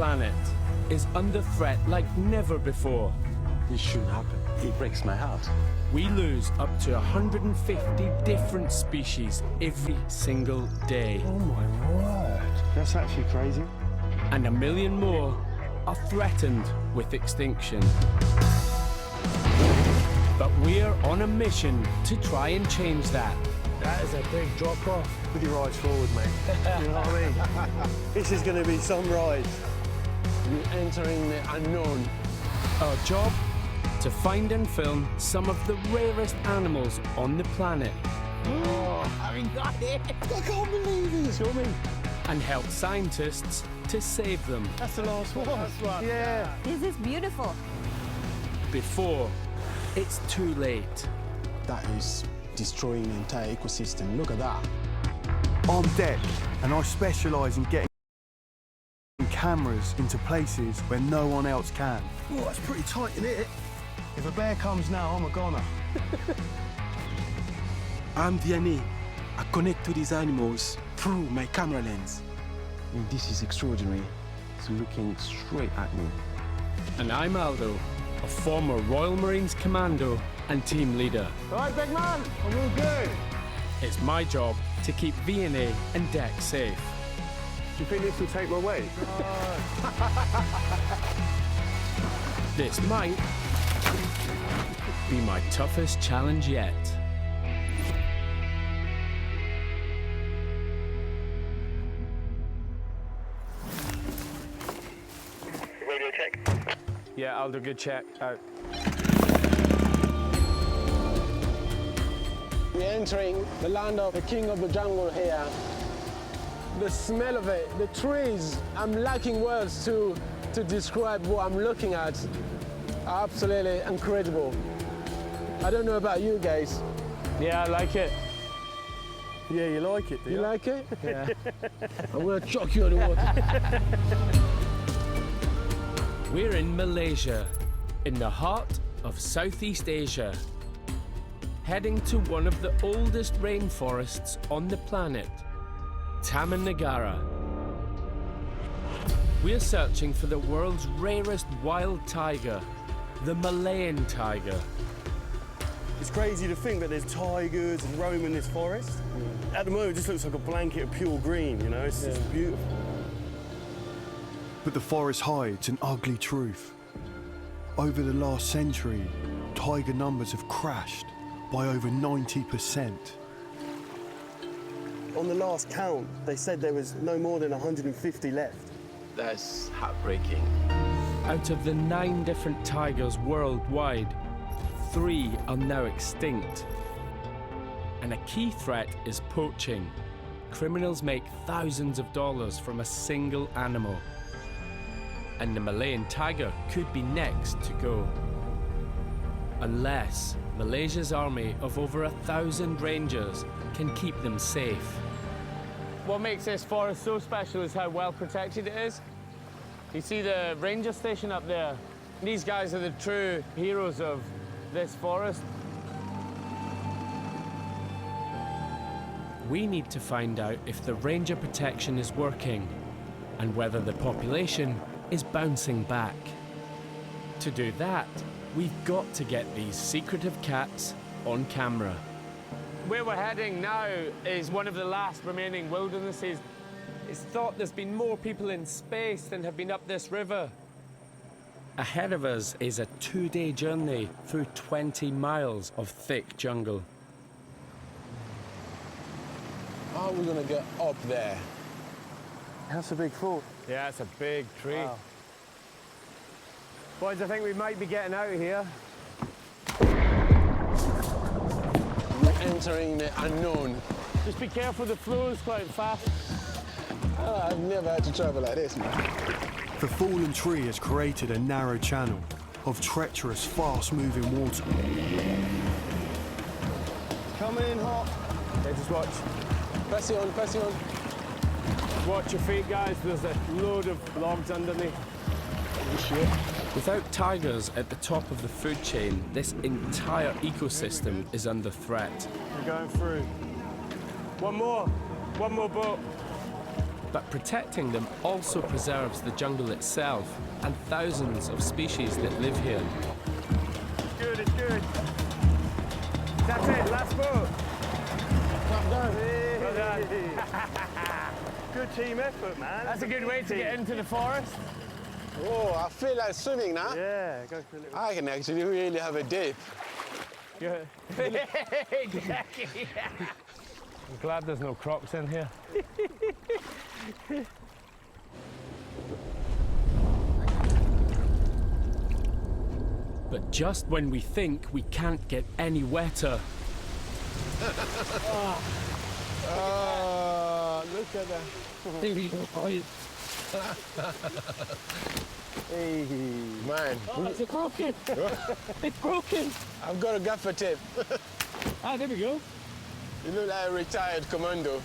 planet is under threat like never before. This shouldn't happen. It breaks my heart. We lose up to 150 different species every single day. Oh my word. That's actually crazy. And 1 million more are threatened with extinction. But we're on a mission to try and change that. That is a big drop off. With your eyes forward, mate. You know what I mean? This is going to be some ride. You're entering the unknown. Our job? To find and film some of the rarest animals on the planet. Oh, I got it. I can't believe this. You know what I mean? And help scientists to save them. That's the last one. Yeah. This is beautiful. Before it's too late. That is destroying the entire ecosystem. Look at that. On deck, and I specialise in getting cameras into places where no one else can. Oh, that's pretty tight, isn't it? If a bear comes now, I'm a goner. I'm DNA. I connect to these animals through my camera lens. And this is extraordinary. It's looking straight at me. And I'm Aldo, a former Royal Marines commando and team leader. All right, big man, I'm all good. It's my job to keep V&A and Deck safe. Do you think this will take my weight? This might be my toughest challenge yet. Radio check. Yeah, I'll do a good check. Out. We're entering the land of the king of the jungle here. The smell of it, the trees, I'm lacking words to describe what I'm looking at. Absolutely incredible. I don't know about you guys. Yeah, I like it. Yeah, you like it, do you? You like it? Yeah. I'm gonna chuck you in the water. We're in Malaysia, in the heart of Southeast Asia, heading to one of the oldest rainforests on the planet, Taman Negara. We're searching for the world's rarest wild tiger, the Malayan tiger. It's crazy to think that there's tigers and roaming this forest. At the moment, it just looks like a blanket of pure green, you know? It's just beautiful. But the forest hides an ugly truth. Over the last century, tiger numbers have crashed by over 90%. On the last count, they said there was no more than 150 left. That's heartbreaking. Out of the 9 different tigers worldwide, 3 are now extinct. And a key threat is poaching. Criminals make thousands of dollars from a single animal. And the Malayan tiger could be next to go. Unless Malaysia's army of over 1,000 rangers can keep them safe. What makes this forest so special is how well protected it is. You see the ranger station up there? These guys are the true heroes of this forest. We need to find out if the ranger protection is working and whether the population is bouncing back. To do that, we've got to get these secretive cats on camera. Where we're heading now is one of the last remaining wildernesses. It's thought there's been more people in space than have been up this river. Ahead of us is a 2-day journey through 20 miles of thick jungle. How are we gonna get up there? That's a big fort. Yeah, it's a big tree. Wow. Boys, I think we might be getting out of here. We're entering the unknown. Just be careful, the flow is quite fast. Oh, I've never had to travel like this, man. The fallen tree has created a narrow channel of treacherous, fast-moving water. Coming in hot. Yeah, just watch. Press it on, press it on. Watch your feet, guys. There's a load of logs underneath. Without tigers at the top of the food chain, this entire ecosystem is under threat. We're going through. One more boat. But protecting them also preserves the jungle itself and thousands of species that live here. Good, it's good. That's it, last boat. Well done. Good team effort, man. That's a good way to get into the forest. Oh, I feel like swimming now. Yeah, go for a little. I can actually really have a dip. Good. Exactly. I'm glad there's no crocs in here. But just when we think we can't get any wetter, Oh, look at that. Hey, man. oh, it's broken. It's broken. I've got a gaffer tape. Ah, there we go. You look like a retired commando.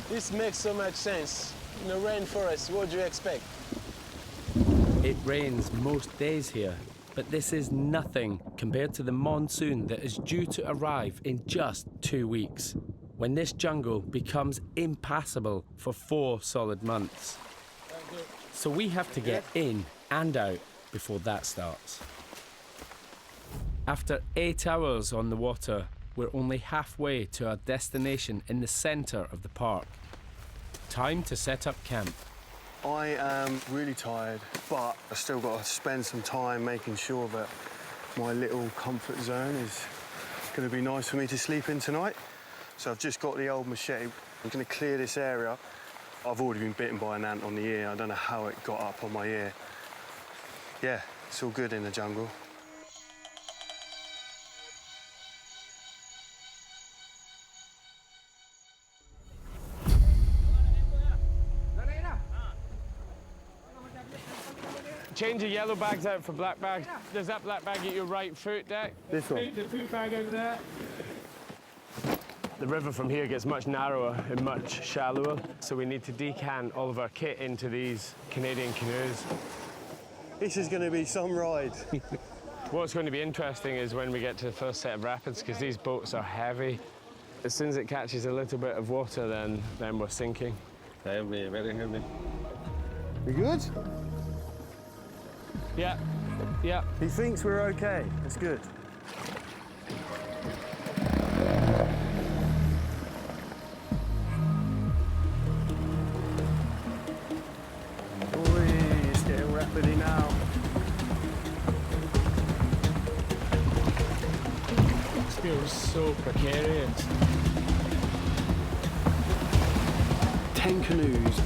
This makes so much sense. In a rainforest, what do you expect? It rains most days here, but this is nothing compared to the monsoon that is due to arrive in just 2 weeks, when this jungle becomes impassable for 4 solid months. So we have to get in and out before that starts. After 8 hours on the water, we're only halfway to our destination in the centre of the park. Time to set up camp. I am really tired, but I've still got to spend some time making sure that my little comfort zone is going to be nice for me to sleep in tonight. So I've just got the old machete. I'm going to clear this area. I've already been bitten by an ant on the ear. I don't know how it got up on my ear. Yeah, it's all good in the jungle. Change your yellow bags out for black bags. There's that black bag at your right foot, Deck. This one? The foot bag over there. The river from here gets much narrower and much shallower, so we need to decant all of our kit into these Canadian canoes. This is going to be some ride. What's going to be interesting is when we get to the first set of rapids, because these boats are heavy. As soon as it catches a little bit of water, then we're sinking. Heavy, very heavy. You good? Yeah, yeah. He thinks we're okay. That's good. Oi, it's getting rapidy now. This feels so precarious. 10 canoes,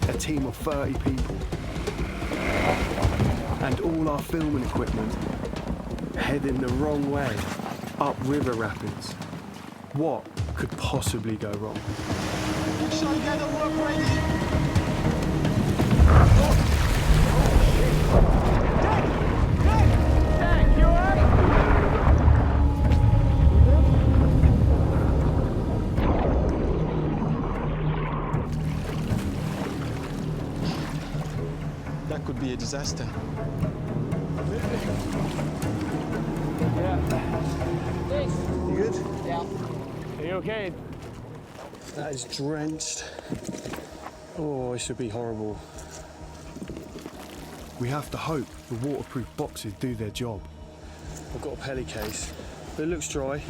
a team of 30 people, and all our filming equipment heading the wrong way up river rapids. What could possibly go wrong? That could be a disaster. You good? Are you okay? That is drenched. Oh, it should be horrible. We have to hope the waterproof boxes do their job. I've got a pelly case, but it looks dry.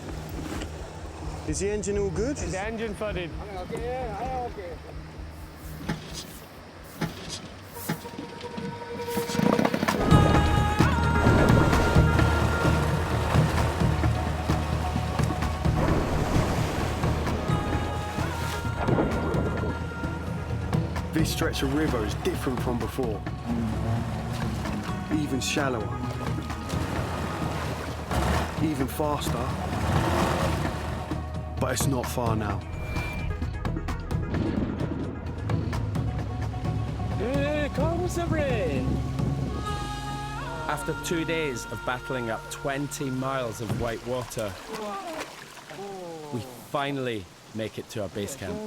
Is the engine all good? Is the engine flooded? This stretch of river is different from before. Even shallower. Even faster. But it's not far now. Here comes the rain! After 2 days of battling up 20 miles of white water, we finally make it to our base camp.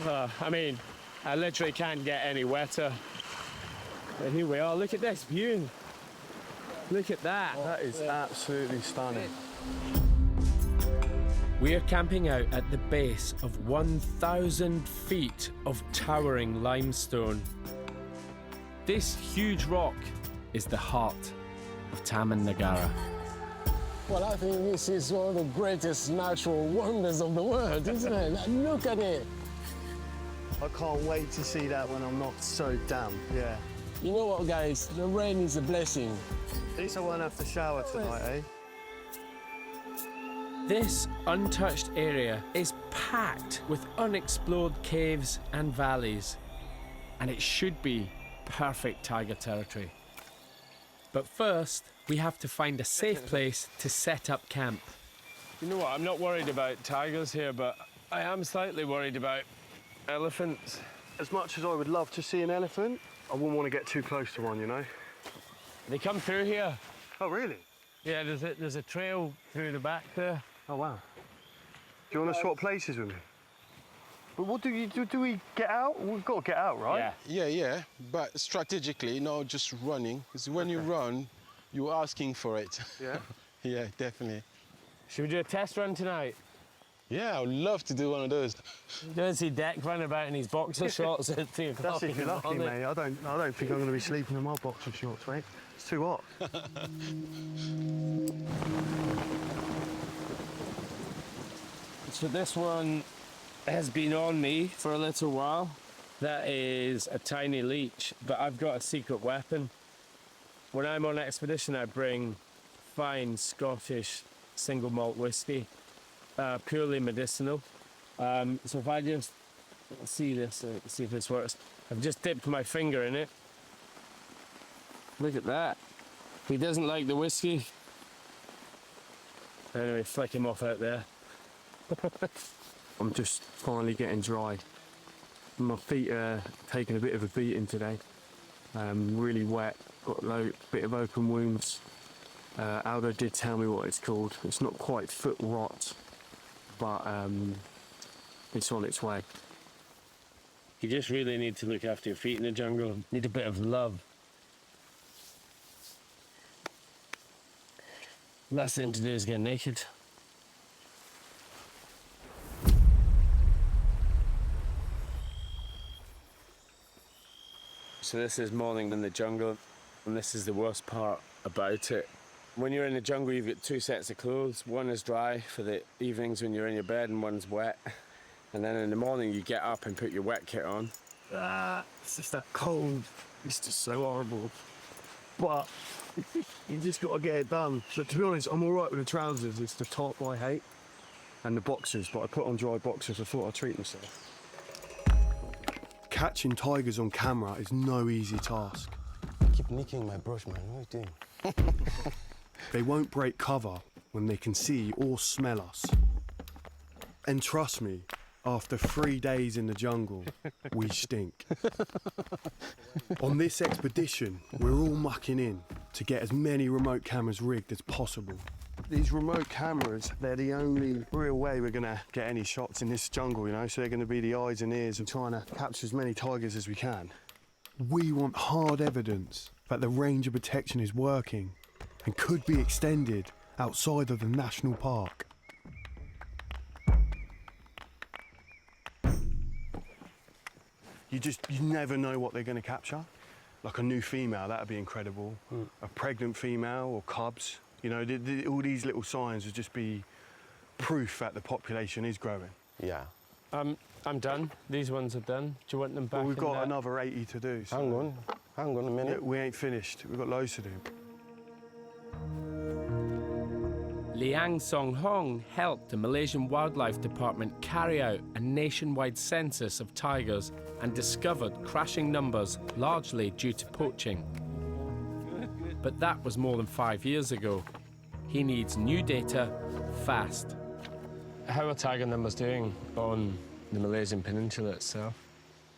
I mean, I literally can't get any wetter. But here we are. Look at this view. Look at that. That is absolutely stunning. We are camping out at the base of 1,000 feet of towering limestone. This huge rock is the heart of Taman Negara. Well, I think this is one of the greatest natural wonders of the world, isn't it? Look at it. I can't wait to see that when I'm not so damp, yeah. You know what, guys? The rain is a blessing. At least I won't have to shower tonight, eh? This untouched area is packed with unexplored caves and valleys, and it should be perfect tiger territory. But first, we have to find a safe place to set up camp. You know what? I'm not worried about tigers here, but I am slightly worried about elephants. As much as I would love to see an elephant, I wouldn't want to get too close to one, you know? They come through here. Oh, really? Yeah, there's a trail through the back there. Oh, wow. Do you want to swap places with me? But what do we get out? We've got to get out, right? Yeah. Yeah, but strategically, not just running. Because when you run, you're asking for it. Yeah? Yeah, definitely. Should we do a test run tonight? Yeah, I would love to do one of those. You don't see Deck running about in his boxer shorts at 3 o'clock. That's if you're lucky, mate. I don't think I'm going to be sleeping in my boxer shorts, mate. It's too hot. So this one has been on me for a little while. That is a tiny leech, but I've got a secret weapon. When I'm on expedition, I bring fine Scottish single malt whiskey, purely medicinal. So if I just see this, see if this works. I've just dipped my finger in it. Look at that. He doesn't like the whiskey. Anyway, flick him off out there. I'm just finally getting dry. My feet are taking a bit of a beating today. Really wet, got a bit of open wounds. Aldo did tell me what it's called. It's not quite foot rot, but it's on its way. You just really need to look after your feet in the jungle. Need a bit of love. Last thing to do is get naked. So this is morning in the jungle, and this is the worst part about it. When you're in the jungle, you've got two sets of clothes. One is dry for the evenings when you're in your bed, and one's wet. And then in the morning, you get up and put your wet kit on. It's just that cold. It's just so horrible. But you just got to get it done. But to be honest, I'm all right with the trousers. It's the top I hate, and the boxers. But I put on dry boxers. I thought I'd treat myself. Catching tigers on camera is no easy task. Keep nicking my brush, man. What are you doing? They won't break cover when they can see or smell us. And trust me, after 3 days in the jungle, we stink. On this expedition, we're all mucking in to get as many remote cameras rigged as possible. These remote cameras, they're the only real way we're going to get any shots in this jungle, you know, so they're going to be the eyes and ears of trying to capture as many tigers as we can. We want hard evidence that the ranger protection is working and could be extended outside of the national park. You never know what they're going to capture. Like a new female, that'd be incredible. A pregnant female or cubs. You know, all these little signs would just be proof that the population is growing. Yeah. I'm done. These ones are done. Do you want them back? Well, we've in got that? another 80 to do. So Hang on a minute. yeah, we ain't finished. We've got loads to do. Liang Song Hong helped the Malaysian Wildlife Department carry out a nationwide census of tigers and discovered crashing numbers largely due to poaching. But that was more than 5 years ago. He needs new data fast. How are tiger numbers doing on the Malaysian peninsula itself?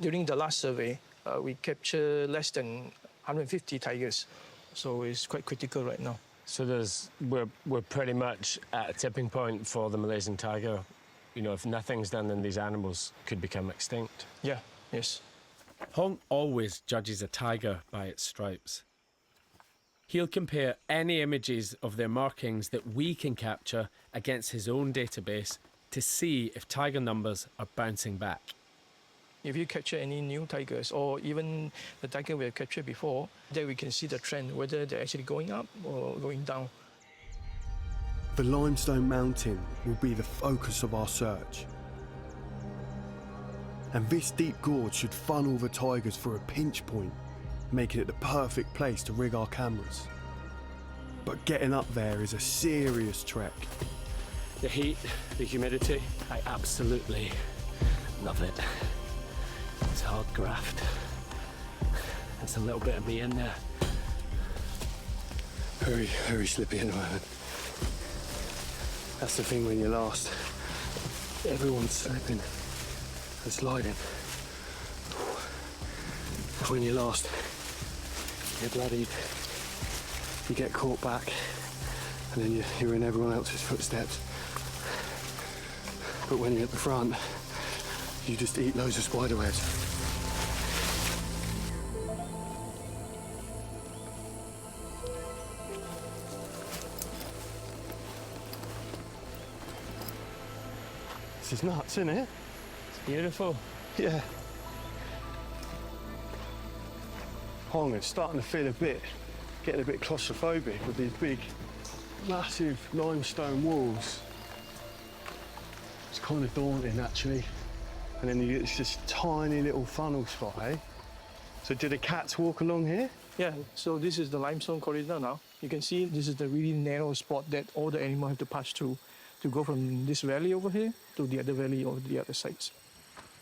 During the last survey, we captured less than 150 tigers, so it's quite critical right now. So we're pretty much at a tipping point for the Malaysian tiger. You know, if nothing's done, then these animals could become extinct. Yeah, yes. Hong always judges a tiger by its stripes. He'll compare any images of their markings that we can capture against his own database to see if tiger numbers are bouncing back. If you capture any new tigers or even the tiger we have captured before, then we can see the trend, whether they're actually going up or going down. The limestone mountain will be the focus of our search. And this deep gorge should funnel the tigers through a pinch point, making it the perfect place to rig our cameras. But getting up there is a serious trek. The heat, the humidity, I absolutely love it. It's hard graft. There's a little bit of me in there. Very, very slippy at the moment. That's the thing when you're lost. Everyone's slipping and sliding. When you're lost, you're bloodied. You get caught back, and then you're in everyone else's footsteps. But when you're at the front, you just eat loads of spider webs. This is nuts, isn't it? It's beautiful. Yeah. Hong is starting to feel getting a bit claustrophobic with these big, massive limestone walls. It's kind of daunting, actually. And then you get this tiny little funnel spot, eh? So did the cats walk along here? Yeah, so this is the limestone corridor now. You can see this is the really narrow spot that all the animals have to pass through to go from this valley over here to the other valley over the other sides.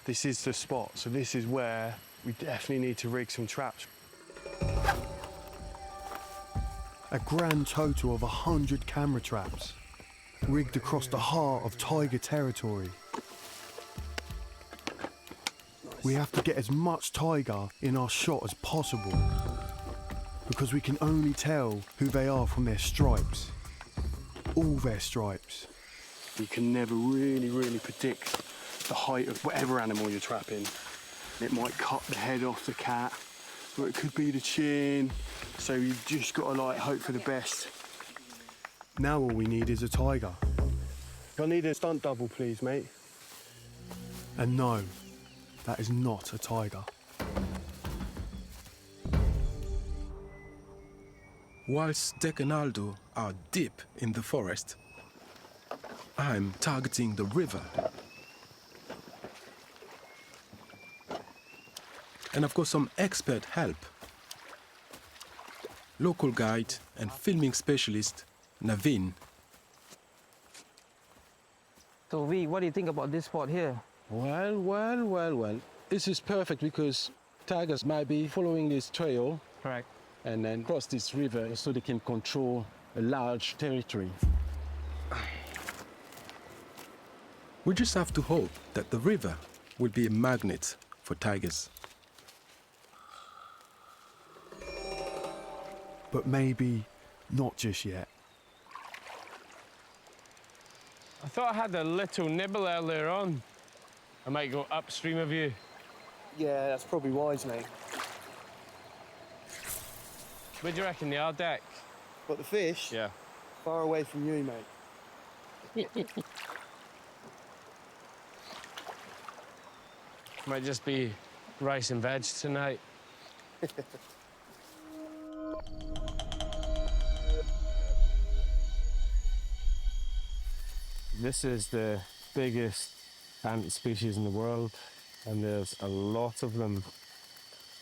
This is the spot, so this is where we definitely need to rig some traps. A grand total of 100 camera traps, rigged across the heart of tiger territory. We have to get as much tiger in our shot as possible, because we can only tell who they are from their stripes. All their stripes. You can never really predict the height of whatever animal you're trapping. It might cut the head off the cat, or it could be the chin, so you've just got to hope for the best. Now all we need is a tiger. I need a stunt double, please, mate. And no, that is not a tiger. Whilst Dec and Aldo are deep in the forest, I'm targeting the river. And I've got some expert help. Local guide and filming specialist, Naveen. So V, what do you think about this spot here? Well. This is perfect because tigers might be following this trail Right. and then cross this river so they can control a large territory. We just have to hope that the river will be a magnet for tigers. But maybe not just yet. I thought I had a little nibble earlier on. I might go upstream of you. Yeah, that's probably wise, mate. Where do you reckon they are, Dec? But the fish? Yeah. Far away from you, mate. Might just be rice and veg tonight. This is the biggest ant species in the world, and there's a lot of them.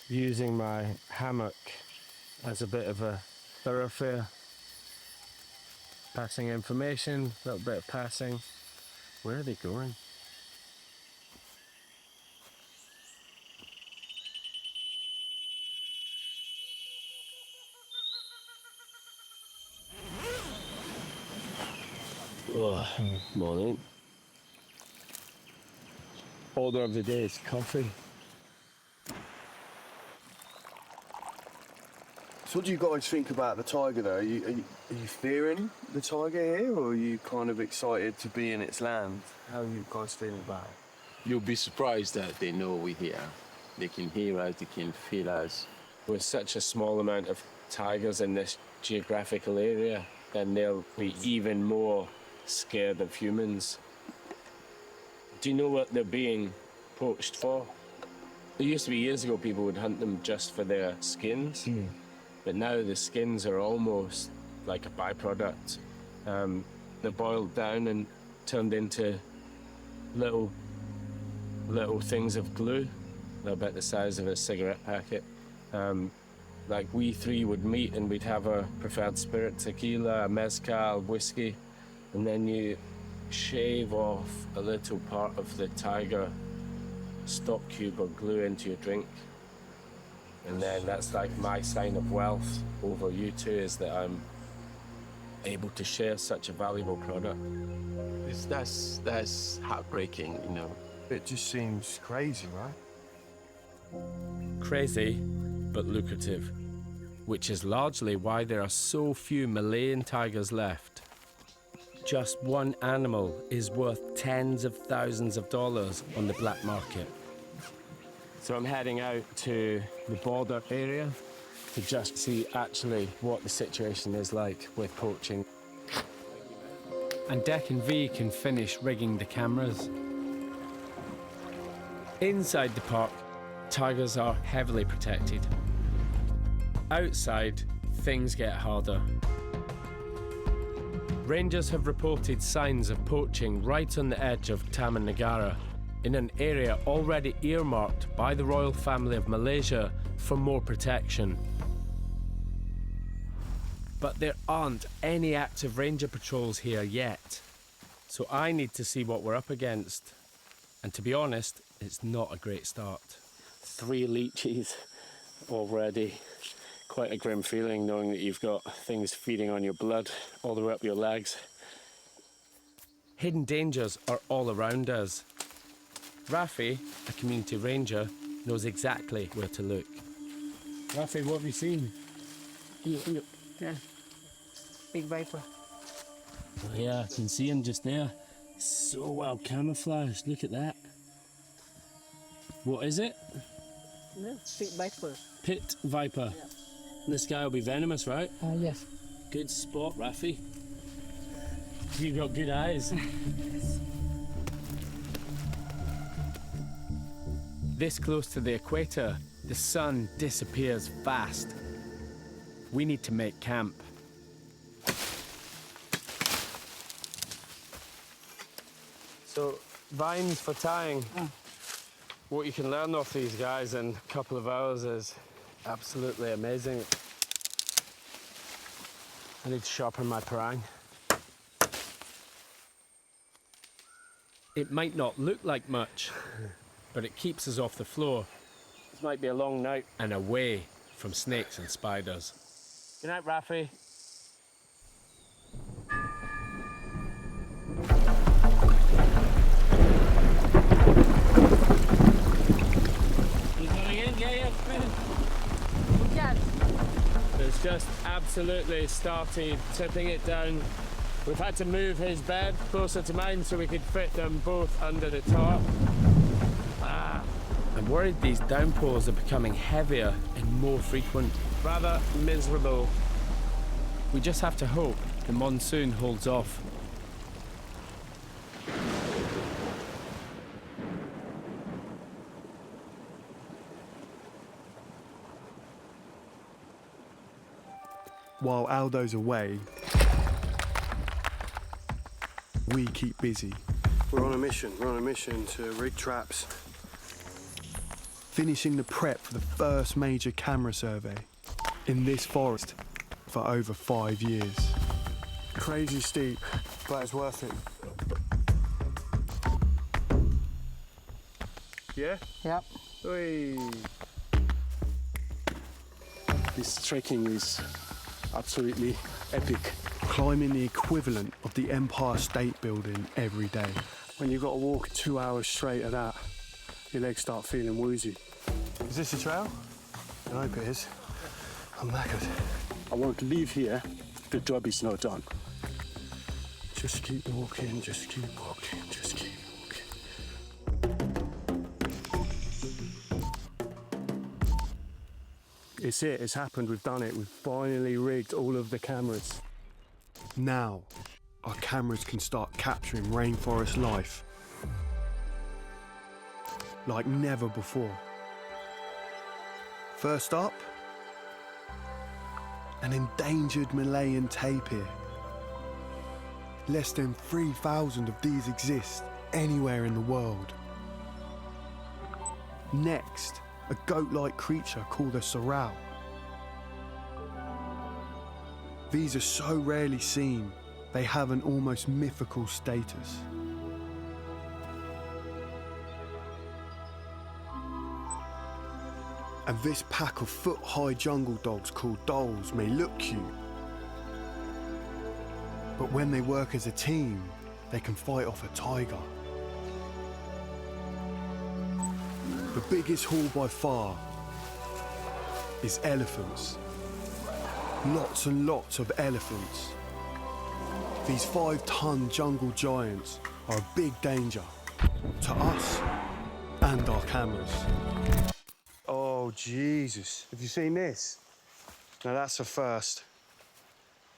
Using my hammock as a bit of a thoroughfare. Passing information, a little bit of passing. Where are they going? Oh, morning. Order of the day is coffee. So what do you guys think about the tiger, though? Are you fearing the tiger here, or are you kind of excited to be in its land? How are you guys feeling about it? You'll be surprised that they know we're here. They can hear us, they can feel us. With such a small amount of tigers in this geographical area, then they'll be even more scared of humans. Do you know what they're being poached for? It used to be years ago people would hunt them just for their skins, but now the skins are almost like a byproduct. They're boiled down and turned into little things of glue. They're about the size of a cigarette packet. Like we three would meet and we'd have our preferred spirit, tequila, mezcal, whiskey, and then you shave off a little part of the tiger stock cube or glue into your drink. And then that's like my sign of wealth over you two, is that I'm able to share such a valuable product. That's heartbreaking, you know. It just seems crazy, right? Crazy, but lucrative, which is largely why there are so few Malayan tigers left. Just one animal is worth tens of thousands of dollars on the black market. So I'm heading out to the border area to just see actually what the situation is like with poaching. And Dec and V can finish rigging the cameras. Inside the park, tigers are heavily protected. Outside, things get harder. Rangers have reported signs of poaching right on the edge of Taman Negara, in an area already earmarked by the royal family of Malaysia for more protection. But there aren't any active ranger patrols here yet, so I need to see what we're up against. And to be honest, it's not a great start. 3 leeches already. Quite a grim feeling knowing that you've got things feeding on your blood all the way up your legs. Hidden dangers are all around us. Rafi, a community ranger, knows exactly where to look. Rafi, what have you seen? Yeah. Big viper. Oh yeah, I can see him just there. So well camouflaged, look at that. What is it? No, big viper. Pit viper. Yeah. This guy will be venomous, right? Yes. Good spot, Rafi. You've got good eyes. This close to the equator, the sun disappears fast. We need to make camp. So, vines for tying. What you can learn off these guys in a couple of hours is absolutely amazing. I need to sharpen my parang. It might not look like much, but it keeps us off the floor. This might be a long night and away from snakes and spiders. Good night, Rafi. You coming in? Yeah. It's just absolutely started tipping it down. We've had to move his bed closer to mine so we could fit them both under the top. I'm worried these downpours are becoming heavier and more frequent. Rather miserable. We just have to hope the monsoon holds off. While Aldo's away, we keep busy. We're on a mission to rig traps. Finishing the prep for the first major camera survey in this forest for over 5 years. Crazy steep, but it's worth it. Yeah? Yep. Oi. This trekking is absolutely epic. Climbing the equivalent of the Empire State Building every day. When you've got to walk 2 hours straight at that, your legs start feeling woozy. Is this a trail? I hope it is. I'm knackered. I won't leave here if the job is not done. Just keep walking, just keep walking, just keep walking. It's it, it's happened, we've done it. We've finally rigged all of the cameras. Now, our cameras can start capturing rainforest life like never before. First up, an endangered Malayan tapir. Less than 3,000 of these exist anywhere in the world. Next, a goat-like creature called a sorrel. These are so rarely seen, they have an almost mythical status. And this pack of foot-high jungle dogs called dholes may look cute, but when they work as a team, they can fight off a tiger. The biggest haul by far is elephants. Lots and lots of elephants. These 5-ton jungle giants are a big danger to us and our cameras. Oh, Jesus. Have you seen this? Now, that's a first.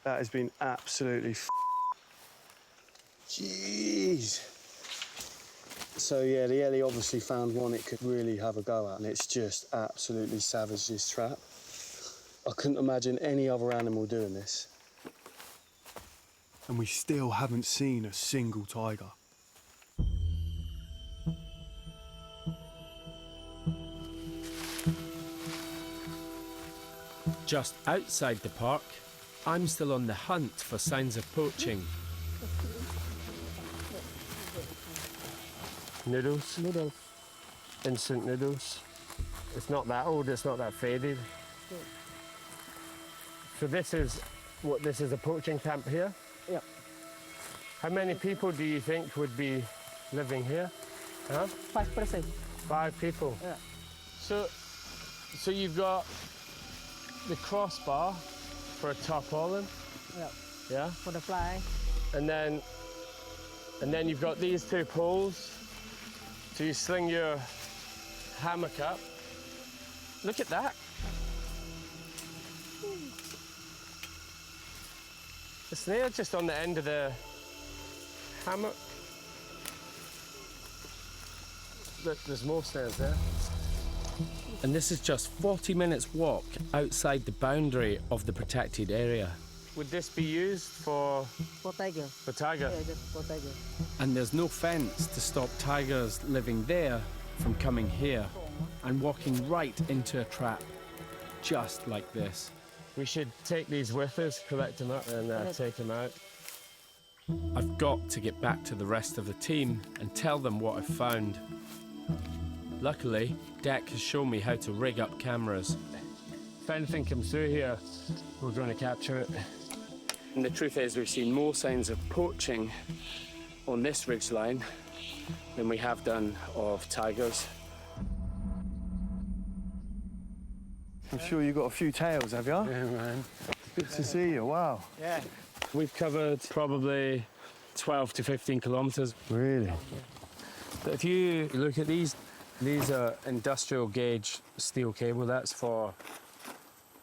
That has been absolutely Jeez. So, yeah, the Ellie obviously found one it could really have a go at, and it's just absolutely savaged this trap. I couldn't imagine any other animal doing this. And we still haven't seen a single tiger. Just outside the park, I'm still on the hunt for signs of poaching. Noodles, Noodles. instant noodles. It's not that old, it's not that faded. So this is a poaching camp here? Yeah. How many people do you think would be living here? Huh? 5%. 5 people. Yeah. So you've got the crossbar for a tarpaulin, Yeah. yeah? For the fly. And then you've got these 2 poles. So you sling your hammock up. Look at that. The snare just on the end of the hammock. Look, there's more snares there. And this is just 40 minutes walk outside the boundary of the protected area. Would this be used for tiger. tiger? Yeah, just for tiger. And there's no fence to stop tigers living there from coming here and walking right into a trap, just like this. We should take these with us, collect them up and take them out. I've got to get back to the rest of the team and tell them what I've found. Luckily, Deck has shown me how to rig up cameras. If anything comes through here, we're going to capture it. And the truth is, we've seen more signs of poaching on this ridgeline than we have done of tigers. I'm sure you got a few tails, have you? Yeah, man. Good to see you, wow. Yeah. We've covered probably 12 to 15 kilometres. Really? But if you look at these are industrial gauge steel cable. That's for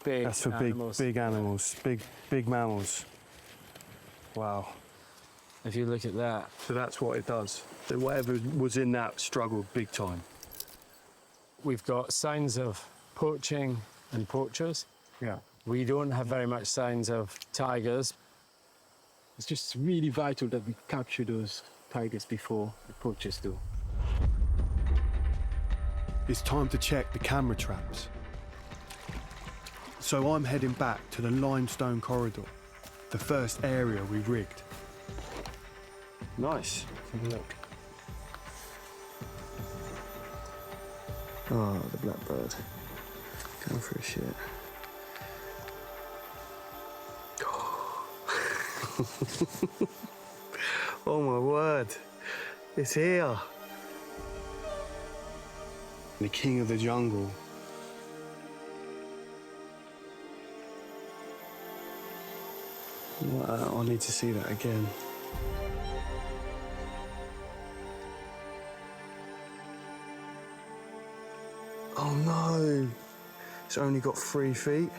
big That's for animals. big animals, big mammals. Wow. If you look at that. So that's what it does. So whatever was in that struggled big time. We've got signs of poaching and poachers. Yeah. We don't have very much signs of tigers. It's just really vital that we capture those tigers before the poachers do. It's time to check the camera traps. So I'm heading back to the limestone corridor, the first area we rigged. Nice. Have a look. Oh, the blackbird. Going for a shit. Oh my word. It's here. The king of the jungle. I need to see that again. Oh no, it's only got 3 feet.